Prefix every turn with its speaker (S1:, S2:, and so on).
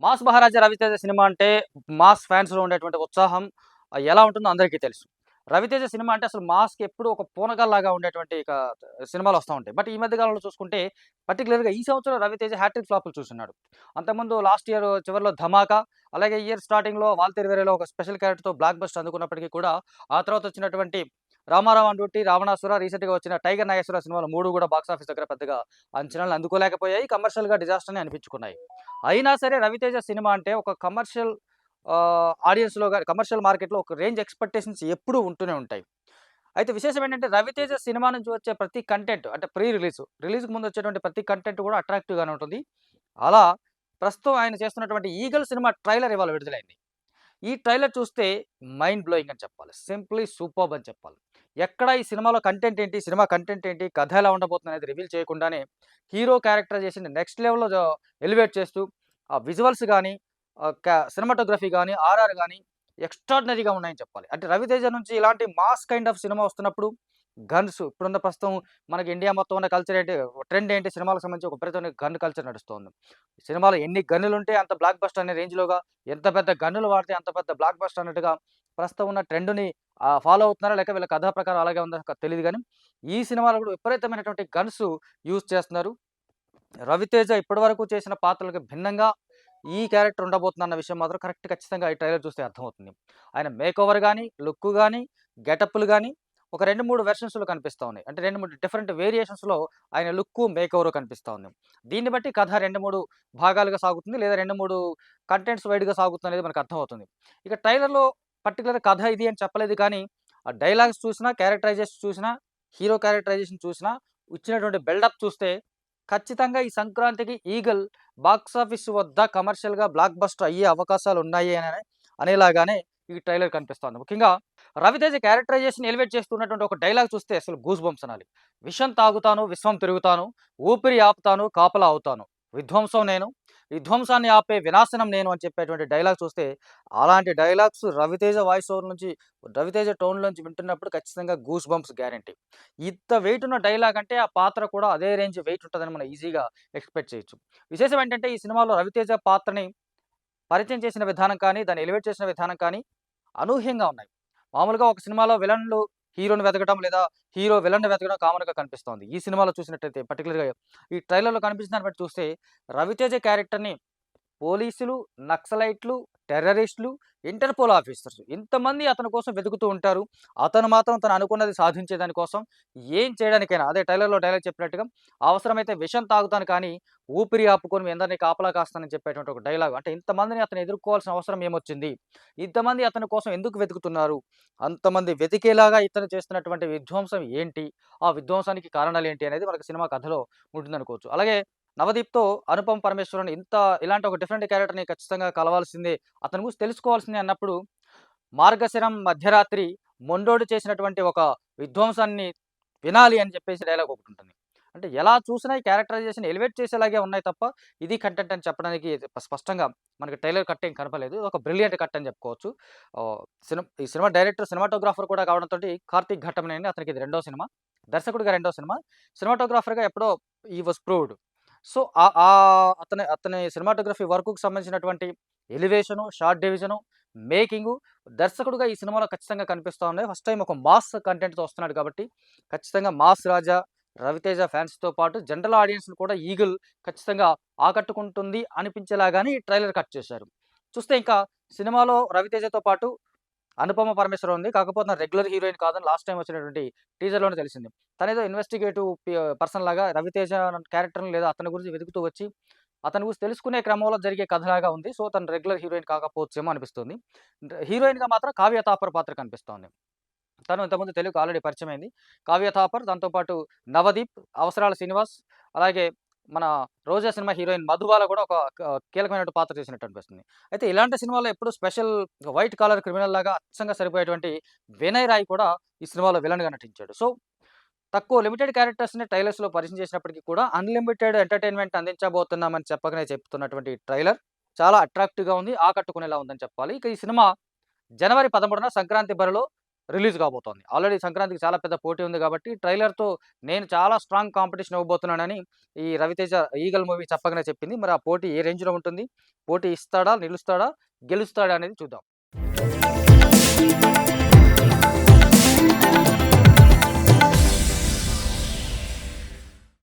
S1: 'Mass మహారాజా' Raviteja cinema అంటే mass ఫాన్స్‌లో ఉండేటువంటి ఉత్సాహం ఎలా ఉంటుందో అందరికీ తెలుసు. రవితేజ సినిమా అంటే అసలు మాస్‌కి ఎప్పుడు ఒక పూనకల్లాగా ఉండేటువంటి సినిమాలు వస్తా ఉంటాయి. బట్ ఈ మధ్య కాలంలో చూసుకుంటే పర్టిక్యులర్‌గా ఈ సంవత్సరం రవితేజ హ్యాట్రిక్ ఫ్లాపులు చూసున్నాడు. అంతకుముందు లాస్ట్ ఇయర్ చివరిలో 'ధమాకా' అలాగే ఈ ఇయర్ స్టార్టింగ్‌లో 'వాల్తేరు వీరయ్యలో' ఒక స్పెషల్ క్యారెక్టర్‌తో బ్లాక్ బస్టర్ అందుకున్నప్పటికీ కూడా ఆ తర్వాత వచ్చినటువంటి 'రామారావు ఆన్ డ్యూటీ', 'రావణాసుర' రీసెంట్‌గా వచ్చిన 'టైగర్ నాగేశ్వర' సినిమాలు 3 కూడా బాక్స్ ఆఫీస్ దగ్గర పెద్దగా అంచనాలు అందుకోలేకపోయాయి. కమర్షియల్‌గా డిజాస్టర్ అని అనిపించుకున్నాయి. అయినా సరే 'రవితేజ' సినిమా అంటే ఒక కమర్షియల్ ఆడియన్స్‌లో గాని కమర్షియల్ మార్కెట్‌లో ఒక రేంజ్ ఎక్స్‌పెక్టేషన్స్ ఎప్పుడూ ఉంటూనే ఉంటాయి. అయితే విశేషం ఏంటంటే 'రవితేజ' సినిమా నుంచి వచ్చే ప్రతి కంటెంట్ అంటే రిలీజ్‌కి ముందు వచ్చేటువంటి ప్రతి కంటెంట్ కూడా అట్రాక్టివ్‌గానే ఉంటుంది. అలా ప్రస్తుతం ఆయన చేస్తున్నటువంటి 'ఈగల్' సినిమా ట్రైలర్ ఇవాళ విడుదలైంది. ఈ ట్రైలర్ చూస్తే మైండ్ బ్లోయింగ్ అని చెప్పాలి. సింప్లీ సూపర్బ్ అని చెప్పాలి. ఎక్కడ ఈ సినిమాలో కంటెంట్ ఏంటి? సినిమా కంటెంట్ ఏంటి? కథ ఎలా ఉండబోతుంది అనేది రివీల్ చేయకుండానే హీరో క్యారెక్టరైజేషన్ నెక్స్ట్ లెవెల్‌లో ఎలివేట్ చేస్తూ ఆ విజువల్స్ గాని, సినిమాటోగ్రఫీ గాని, ఆర్ఆర్ గాని ఎక్స్ట్రార్డినరీగా ఉన్నాయని చెప్పాలి. అంటే 'రవితేజ' నుంచి ఇలాంటి మాస్ కైండ్ ఆఫ్ సినిమా వస్తున్నప్పుడు గన్స్ ఇప్పుడున్న ప్రస్తుతం మనకి ఇండియా మొత్తం ఉన్న కల్చర్ ఏంటి? ట్రెండ్ ఏంటి? సినిమాలకు సంబంధించి ఒక విపరీతమైన గన్ కల్చర్ నడుస్తోంది. సినిమాలో ఎన్ని గన్నులుంటే అంత బ్లాక్ బస్టర్ అనే రేంజ్‌లోగా ఎంత పెద్ద గన్నులు వాడితే అంత పెద్ద బ్లాక్ బస్టర్ అన్నట్టుగా ప్రస్తుతం ఉన్న ట్రెండ్‌ని ఫాలో అవుతున్నారా? లేక వీళ్ళ కథా ప్రకారం అలాగే ఉందో తెలీదు గానీ, ఈ సినిమాలో కూడా విపరీతమైనటువంటి గన్స్ యూజ్ చేస్తున్నారు. రవితేజ ఇప్పటివరకు చేసిన పాత్రలకు భిన్నంగా ఈ క్యారెక్టర్ ఉండబోతుందన్న విషయం మాత్రం ఖచ్చితంగా ఈ ట్రైలర్ చూస్తే అర్థమవుతుంది. ఆయన మేకోవర్ గాని, లుక్ గాని, గెటప్‌లు గాని ఒక 2, 3 వెర్షన్స్‌లో కనిపిస్తా ఉన్నాయి. అంటే 2, 3 డిఫరెంట్ వేరియేషన్స్‌లో ఆయన లుక్కు, మేకోవరు కనిపిస్తా ఉంది. దీన్ని బట్టి కథ 2, 3 భాగాలుగా సాగుతుంది. లేదా 2, 3 కంటెంట్స్ వైడ్‌గా సాగుతుందనేది మనకు అర్థమవుతుంది. ఇక ట్రైలర్‌లో పర్టిక్యులర్ కథ ఇది అని చెప్పలేదు కానీ, ఆ డైలాగ్స్ చూసినా, క్యారెక్టరైజేషన్ చూసినా, హీరో క్యారెక్టరైజేషన్ చూసినా, ఇచ్చినటువంటి బిల్డప్ చూస్తే ఖచ్చితంగా ఈ సంక్రాంతికి 'ఈగల్' బాక్స్ ఆఫీస్ వద్ద కమర్షియల్‌గా బ్లాక్ బస్టర్ అయ్యే అవకాశాలున్నాయి అనేలాగానే ఈ ట్రైలర్ కనిపిస్తోంది. ముఖ్యంగా రవితేజ క్యారెక్టరైజేషన్ ఎలివేట్ చేస్తున్నటువంటి ఒక డైలాగ్ చూస్తే అసలు గూస్ బంప్స్ అనాలి. విషం తాగుతాను, విశ్వం తిరుగుతాను, ఊపిరి ఆపుతాను, కాపలా అవుతాను. విధ్వంసం నేను, విధ్వంసాన్ని ఆపే వినాశనం నేను అని చెప్పేటువంటి డైలాగ్ చూస్తే, అలాంటి డైలాగ్స్ రవితేజ వాయిస్ ఓవర్ నుంచి, రవితేజ టోన్‌లోంచి వింటున్నప్పుడు ఖచ్చితంగా గూస్ బంప్స్ గ్యారంటీ. ఇంత వెయిట్ ఉన్న డైలాగ్ అంటే ఆ పాత్ర కూడా అదే రేంజ్ వెయిట్ ఉంటదని మనం ఈజీగా ఎక్స్‌పెక్ట్ చేయొచ్చు. విశేషం ఏంటంటే ఈ సినిమాలో రవితేజ పాత్రని పరిచయం చేసిన విధానం కానీ, దాన్ని ఎలివేట్ చేసిన విధానం కానీ అనూహ్యంగా ఉన్నాయి. మామూలుగా ఒక సినిమాలో విలన్‌లు హీరోని వెతకడం లేదా హీరో విలన్‌ని వెతకడం కామన్‌గా కనిపిస్తోంది. ఈ సినిమాలో చూసినట్టయితే పర్టిక్యులర్‌గా ఈ ట్రైలర్‌లో కనిపించిన దాన్ని బట్టి చూస్తే రవితేజ క్యారెక్టర్‌ని పోలీసులు, నక్సలైట్లు, టెర్రరిస్టులు, ఇంటర్‌పోల్ ఆఫీసర్స్ ఇంతమంది అతని కోసం వెతుకుతూ ఉంటారు. అతను మాత్రం తను అనుకున్నది సాధించే దాని కోసం ఏం చేయడానికైనా అదే ట్రైలర్‌లో డైలాగ్ చెప్పినట్టుగా అవసరమైతే విషం తాగుతాను కానీ ఊపిరి ఆపుకొని మీ అందరిని కాపలా కాస్తానని చెప్పేటువంటి ఒక డైలాగ్. అంటే ఇంతమందిని అతను ఎదుర్కోవాల్సిన అవసరం ఏమొచ్చింది? ఇంతమంది అతని కోసం ఎందుకు వెతుకుతున్నారు? అంతమంది వెతికేలాగా ఇతను చేస్తున్నటువంటి విధ్వంసం ఏంటి? ఆ విధ్వంసానికి కారణాలేంటి? అనేది మనకు సినిమా కథలో ఉంటుందనుకోవచ్చు. అలాగే 'నవదీప్‌తో' అనుపమ్ పరమేశ్వరన్ ఇలాంటి ఒక డిఫరెంట్ క్యారెక్టర్‌ని ఖచ్చితంగా కలవాల్సిందే. అతని గురించి తెలుసుకోవాల్సిందే అన్నప్పుడు 'మార్గశిరం మధ్యరాత్రి' మొండోడు చేసినటువంటి ఒక విధ్వంసాన్ని వినాలి అని చెప్పేసి డైలాగ్ ఒకటుంటుంది. అంటే ఎలా చూసినా ఈ క్యారెక్టరైజేషన్ ఎలివేట్ చేసేలాగే ఉన్నాయి తప్ప, ఇది కంటెంట్ అని చెప్పడానికి స్పష్టంగా మనకి ట్రైలర్ కట్ ఏం కనపలేదు. ఒక బ్రిలియంట్ కట్ అని చెప్పుకోవచ్చు. ఆహ్, ఈ సినిమా డైరెక్టర్, సినిమాటోగ్రాఫర్ కూడా కావడంతోటి కార్తీక్ ఘట్టమనేని అతనికి ఇది రెండో సినిమా. దర్శకుడిగా రెండో సినిమా. సినిమాటోగ్రాఫర్‌గా ఎప్పుడో హి వాస్ ప్రూవ్డ్. సో, ఆహ్, ఆహ్, అతని అతని సినిమాటోగ్రఫీ వర్క్‌కి సంబంధించినటువంటి ఎలివేషను, షాట్ డివిజను, మేకింగు దర్శకుడుగా ఈ సినిమాలో ఖచ్చితంగా కనిపిస్తా ఉన్నాయి. ఫస్ట్ టైమ్ ఒక మాస్ కంటెంట్‌తో వస్తున్నాడు కాబట్టి, ఖచ్చితంగా మాస్ రాజా, రవితేజ ఫ్యాన్స్‌తో పాటు జనరల్ ఆడియన్స్‌ని కూడా 'ఈగల్' ఖచ్చితంగా ఆకట్టుకుంటుంది అనిపించేలాగానే ఈ ట్రైలర్ కట్ చేశారు. చూస్తే ఇంకా సినిమాలో రవితేజతో పాటు అనుపమ పరమేశ్వరన్ ఉంది. కాకపోతే తను రెగ్యులర్ హీరోయిన్ కాదని లాస్ట్ టైమ్ వచ్చినటువంటి టీజర్‌లోనే తెలిసింది. తనేదో ఇన్వెస్టిగేటివ్ పర్సన్ లాగా రవితేజ క్యారెక్టర్‌ని లేదా అతని గురించి వెతుకుతూ వచ్చి, అతని గురించి తెలుసుకునే క్రమంలో జరిగే కథలాగా ఉంది. సో, తను రెగ్యులర్ హీరోయిన్ కాకపోవచ్చేమో అనిపిస్తుంది. హీరోయిన్‌గా మాత్రం కావ్య తాపర్ పాత్ర కనిపిస్తోంది. తను ఇంతకుముందు తెలుగుకి ఆల్రెడీ పరిచయమైంది. కావ్య థాపర్, దాంతో పాటు నవదీప్, అవసరాల శ్రీనివాస్, అలాగే మన 'రోజా' సినిమా హీరోయిన్ మధుబాల కూడా ఒక కీలకమైన పాత్ర చేసినట్టు అనిపిస్తుంది. అయితే ఇలాంటి సినిమాలో ఎప్పుడు స్పెషల్ వైట్ కాలర్ క్రిమినల్ లాగా అచ్చంగా సరిపోయేటువంటి వినయ్ రాయ్ కూడా ఈ సినిమాలో విలన్‌గా నటించాడు. సో, తక్కువ లిమిటెడ్ క్యారెక్టర్స్‌ని ట్రైలర్స్‌లో పరిచయం చేసినప్పటికీ కూడా అన్‌లిమిటెడ్ ఎంటర్‌టైన్‌మెంట్ అందించబోతున్నామని చెప్పకనే చెప్తున్నటువంటి ట్రైలర్ చాలా అట్రాక్టివ్‌గా ఉంది. ఆకట్టుకునేలా ఉందని చెప్పాలి. ఇక ఈ సినిమా జనవరి 13న సంక్రాంతి బరిలో రిలీజ్ కాబోతోంది. ఆల్రెడీ సంక్రాంతికి చాలా పెద్ద పోటీ ఉంది కాబట్టి ట్రైలర్‌తో నేను చాలా స్ట్రాంగ్ కాంపిటీషన్ ఇవ్వబోతున్నానని ఈ 'రవితేజ' 'ఈగల్' మూవీ చెప్పగానే చెప్పింది. మరి ఆ పోటీ ఏ రేంజ్‌లో ఉంటుంది? పోటీ ఇస్తాడా? నిలుస్తాడా? గెలుస్తాడా? అనేది చూద్దాం.